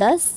10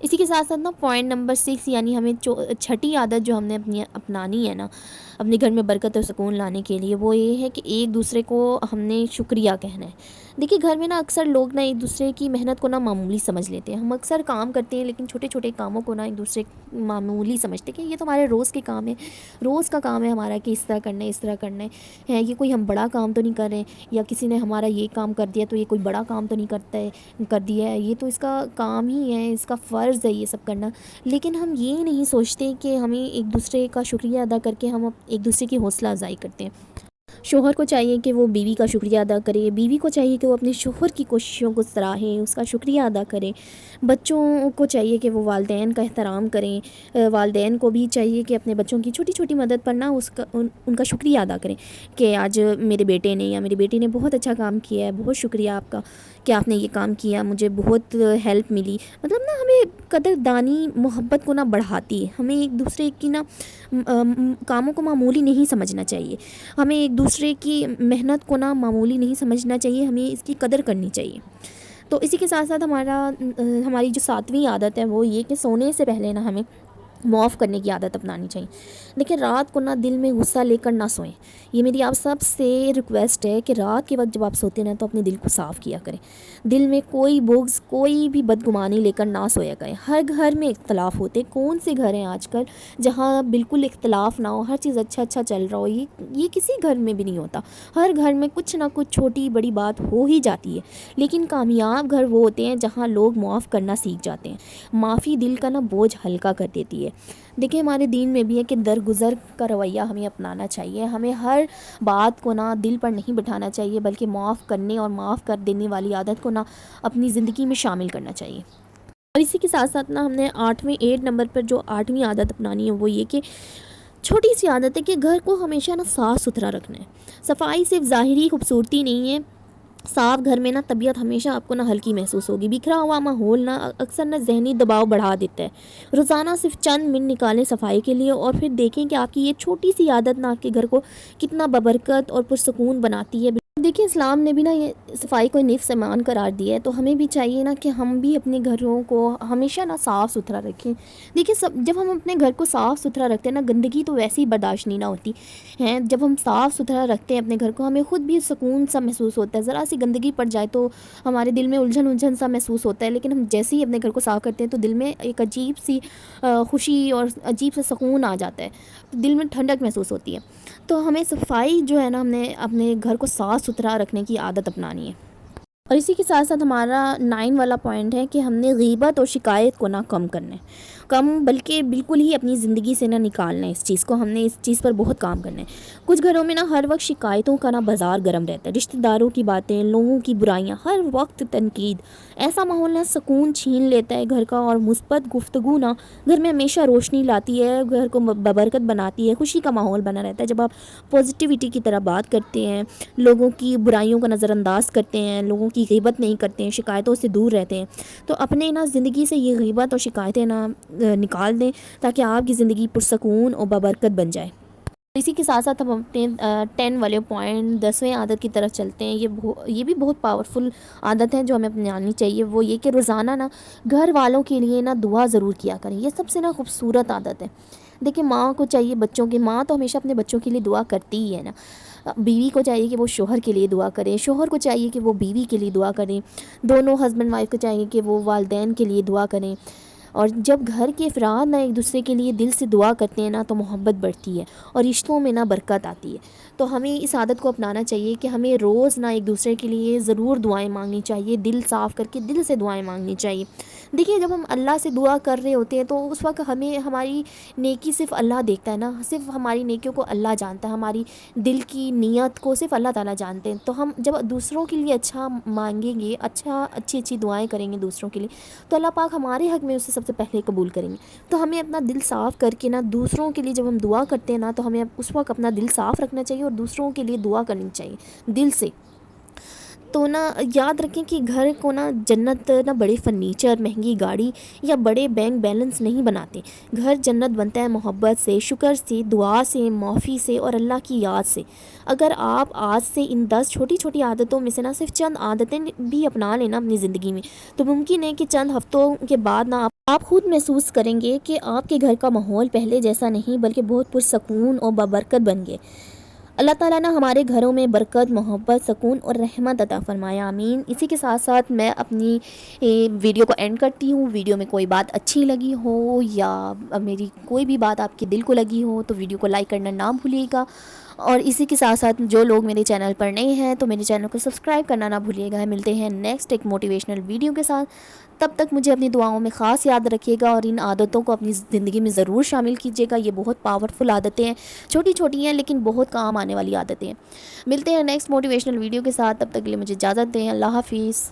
اسی کے ساتھ ساتھ نا پوائنٹ نمبر 6 یعنی ہمیں چھٹی عادت جو ہم نے اپنانی ہے نا اپنے گھر میں برکت اور سکون لانے کے لیے، وہ یہ ہے کہ ایک دوسرے کو ہم نے شکریہ کہنا ہے۔ دیکھیے گھر میں نا اکثر لوگ نا ایک دوسرے کی محنت کو نا معمولی سمجھ لیتے ہیں، ہم اکثر کام کرتے ہیں لیکن چھوٹے چھوٹے کاموں کو نا ایک دوسرے معمولی سمجھتے ہیں کہ یہ تو ہمارے روز کے کام ہے، روز کا کام ہے ہمارا کہ اس طرح کرنا ہے اس طرح کرنا ہے، یہ کوئی ہم بڑا کام تو نہیں کر رہے ہیں، یا کسی نے ہمارا یہ کام کر دیا تو یہ کوئی بڑا کام تو نہیں کر دیا ہے، یہ تو اس کا کام ہی ہے، اس کا فرض ہے یہ سب کرنا۔ لیکن ہم یہ نہیں سوچتے کہ ہمیں ایک دوسرے کا شکریہ ادا کر کے ہم ایک دوسرے کی حوصلہ افزائی کرتے ہیں۔ شوہر کو چاہیے کہ وہ بیوی کا شکریہ ادا کرے، بیوی کو چاہیے کہ وہ اپنے شوہر کی کوششوں کو سراہیں، اس کا شکریہ ادا کرے، بچوں کو چاہیے کہ وہ والدین کا احترام کریں، والدین کو بھی چاہیے کہ اپنے بچوں کی چھوٹی چھوٹی مدد پر نا ان کا شکریہ ادا کریں کہ آج میرے بیٹے نے یا میری بیٹی نے بہت اچھا کام کیا ہے، بہت شکریہ آپ کا کہ آپ نے یہ کام کیا، مجھے بہت ہیلپ ملی۔ مطلب نا ہمیں قدردانی محبت کو نا بڑھاتی ہے، ہمیں ایک دوسرے کی نا کاموں کو معمولی نہیں سمجھنا چاہیے، ہمیں ایک دوسرے کی محنت کو نا معمولی نہیں سمجھنا چاہیے، ہمیں اس کی قدر کرنی چاہیے۔ تو اسی کے ساتھ ساتھ ہماری جو 7ویں عادت ہے وہ یہ کہ سونے سے پہلے نا ہمیں معاف کرنے کی عادت اپنانی چاہیے۔ دیکھیں رات کو نا دل میں غصہ لے کر نہ سوئیں، یہ میری آپ سب سے ریکویسٹ ہے کہ رات کے وقت جب آپ سوتے ہیں تو اپنے دل کو صاف کیا کریں، دل میں کوئی بغض کوئی بھی بدگمانی لے کر نہ سویا کریں۔ ہر گھر میں اختلاف ہوتے، کون سے گھر ہیں آج کل جہاں بالکل اختلاف نہ ہو، ہر چیز اچھا چل رہا ہو، یہ کسی گھر میں بھی نہیں ہوتا، ہر گھر میں کچھ نہ کچھ چھوٹی بڑی بات ہو ہی جاتی ہے۔ لیکن کامیاب گھر وہ ہوتے ہیں جہاں لوگ معاف کرنا سیکھ جاتے ہیں، معافی دل کا نا بوجھ ہلکا کر دیتی ہے۔ دیکھیں ہمارے دین میں بھی ہے کہ درگزر کا رویہ ہمیں اپنانا چاہیے، ہمیں ہر بات کو نا دل پر نہیں بٹھانا چاہیے بلکہ معاف کرنے اور معاف کر دینے والی عادت کو نا اپنی زندگی میں شامل کرنا چاہیے۔ اور اسی کے ساتھ ساتھ نا ہم نے 8 نمبر پر جو 8ویں عادت اپنانی ہے وہ یہ کہ چھوٹی سی عادت ہے کہ گھر کو ہمیشہ نا صاف ستھرا رکھنا ہے۔ صفائی صرف ظاہری خوبصورتی نہیں ہے، صاف گھر میں نا طبیعت ہمیشہ آپ کو نا ہلکی محسوس ہوگی، بکھرا ہوا ماحول نا اکثر نا ذہنی دباؤ بڑھا دیتا ہے۔ روزانہ صرف چند منٹ نکالیں صفائی کے لیے اور پھر دیکھیں کہ آپ کی یہ چھوٹی سی عادت نا آپ کے گھر کو کتنا ببرکت اور پرسکون بناتی ہے۔ دیکھیں اسلام نے بھی نا یہ صفائی کو نفس ایمان قرار دیا ہے، تو ہمیں بھی چاہیے نا کہ ہم بھی اپنے گھروں کو ہمیشہ نا صاف ستھرا رکھیں۔ دیکھیں جب ہم اپنے گھر کو صاف ستھرا رکھتے ہیں نا گندگی تو ویسے ہی برداشت نہیں نہ ہوتی ہیں، جب ہم صاف ستھرا رکھتے ہیں اپنے گھر کو ہمیں خود بھی سکون سا محسوس ہوتا ہے، ذرا سی گندگی پڑ جائے تو ہمارے دل میں الجھن سا محسوس ہوتا ہے، لیکن ہم جیسے ہی اپنے گھر کو صاف کرتے ہیں تو دل میں ایک عجیب سی خوشی اور عجیب سا سکون آ جاتا ہے، دل میں ٹھنڈک محسوس ہوتی ہے۔ تو ہمیں صفائی جو ہے نا ہم نے اپنے گھر کو صاف ستھرا رکھنے کی عادت اپنانی ہے۔ اور اسی کے ساتھ ساتھ ہمارا 9 والا پوائنٹ ہے کہ ہم نے غیبت اور شکایت کو نہ کم کرنا ہے، بلکہ بالکل ہی اپنی زندگی سے نہ نکالنا ہے اس چیز کو، ہم نے اس چیز پر بہت کام کرنا ہے۔ کچھ گھروں میں نا ہر وقت شکایتوں کا نا بازار گرم رہتا ہے، رشتہ داروں کی باتیں، لوگوں کی برائیاں، ہر وقت تنقید، ایسا ماحول نا سکون چھین لیتا ہے گھر کا، اور مثبت گفتگو نا گھر میں ہمیشہ روشنی لاتی ہے، گھر کو ببرکت بناتی ہے، خوشی کا ماحول بنا رہتا ہے۔ جب آپ پازیٹیوٹی کی طرح بات کرتے ہیں، لوگوں کی برائیوں کا نظر انداز کرتے ہیں، لوگوں کی غیبت نہیں کرتے ہیں، شکایتوں سے دور رہتے ہیں، تو اپنے نا زندگی سے یہ غیبت اور شکایتیں نا نکال دیں تاکہ آپ کی زندگی پرسکون اور ببرکت بن جائے۔ اسی کے ساتھ ساتھ ہم اپنے 10 والے پوائنٹ 10ویں عادت کی طرف چلتے ہیں، یہ بھی بہت پاورفل عادت ہے جو ہمیں اپنانی چاہیے، وہ یہ کہ روزانہ نا گھر والوں کے لیے نا دعا ضرور کیا کریں، یہ سب سے نا خوبصورت عادت ہے۔ دیکھیں ماں کو چاہیے ماں تو ہمیشہ اپنے بچوں کے لیے دعا کرتی ہی ہے نا، بیوی کو چاہیے کہ وہ شوہر کے لیے دعا کرے، شوہر کو چاہیے کہ وہ بیوی کے لیے دعا کریں، دونوں ہسبینڈ وائف کو چاہیے کہ وہ والدین کے لیے دعا کریں۔ اور جب گھر کے افراد نہ ایک دوسرے کے لیے دل سے دعا کرتے ہیں نا تو محبت بڑھتی ہے اور رشتوں میں نہ برکت آتی ہے۔ تو ہمیں اس عادت کو اپنانا چاہیے کہ ہمیں روز نہ ایک دوسرے کے لیے ضرور دعائیں مانگنی چاہیے، دل صاف کر کے دل سے دعائیں مانگنی چاہیے۔ دیکھیے جب ہم اللہ سے دعا کر رہے ہوتے ہیں تو اس وقت ہمیں ہماری نیکی صرف اللہ دیکھتا ہے نا، صرف ہماری نیکیوں کو اللہ جانتا ہے، ہماری دل کی نیت کو صرف اللہ تعالیٰ جانتے ہیں۔ تو ہم جب دوسروں کے لیے اچھا مانگیں گے، اچھی دعائیں کریں گے دوسروں کے لیے، تو اللہ پاک ہمارے حق میں اسے سب سے پہلے قبول کریں گے۔ تو ہمیں اپنا دل صاف کر کے نا دوسروں کے لیے جب ہم دعا کرتے ہیں نا تو ہمیں اس وقت اپنا دل صاف رکھنا چاہیے اور دوسروں کے لیے دعا کرنی چاہیے دل سے۔ تو نا یاد رکھیں کہ گھر کو نا جنت نہ بڑے فرنیچر، مہنگی گاڑی یا بڑے بینک بیلنس نہیں بناتے۔ گھر جنت بنتا ہے محبت سے، شکر سے، دعا سے، معافی سے اور اللہ کی یاد سے۔ اگر آپ آج سے ان 10 چھوٹی چھوٹی عادتوں میں سے نہ صرف چند عادتیں بھی اپنا لینا اپنی زندگی میں، تو ممکن ہے کہ چند ہفتوں کے بعد نا آپ خود محسوس کریں گے کہ آپ کے گھر کا ماحول پہلے جیسا نہیں بلکہ بہت پرسکون اور بابرکت بن گئے۔ اللہ تعالیٰ نے ہمارے گھروں میں برکت، محبت، سکون اور رحمت عطا فرمایا، آمین۔ اسی کے ساتھ ساتھ میں اپنی ویڈیو کو اینڈ کرتی ہوں۔ ویڈیو میں کوئی بات اچھی لگی ہو یا میری کوئی بھی بات آپ کے دل کو لگی ہو تو ویڈیو کو لائک کرنا نہ بھولیے گا، اور اسی کے ساتھ ساتھ جو لوگ میرے چینل پر نئے ہیں تو میرے چینل کو سبسکرائب کرنا نہ بھولیے گا۔ ملتے ہیں نیکسٹ ایک موٹیویشنل ویڈیو کے ساتھ، تب تک مجھے اپنی دعاؤں میں خاص یاد رکھیے گا اور ان عادتوں کو اپنی زندگی میں ضرور شامل کیجیے گا۔ یہ بہت پاورفل عادتیں ہیں، چھوٹی چھوٹی ہیں لیکن بہت کام آنے والی عادتیں ہیں۔ ملتے ہیں نیکسٹ موٹیویشنل ویڈیو کے ساتھ، تب تک کے لیے مجھے اجازت دیں۔ اللہ حافظ۔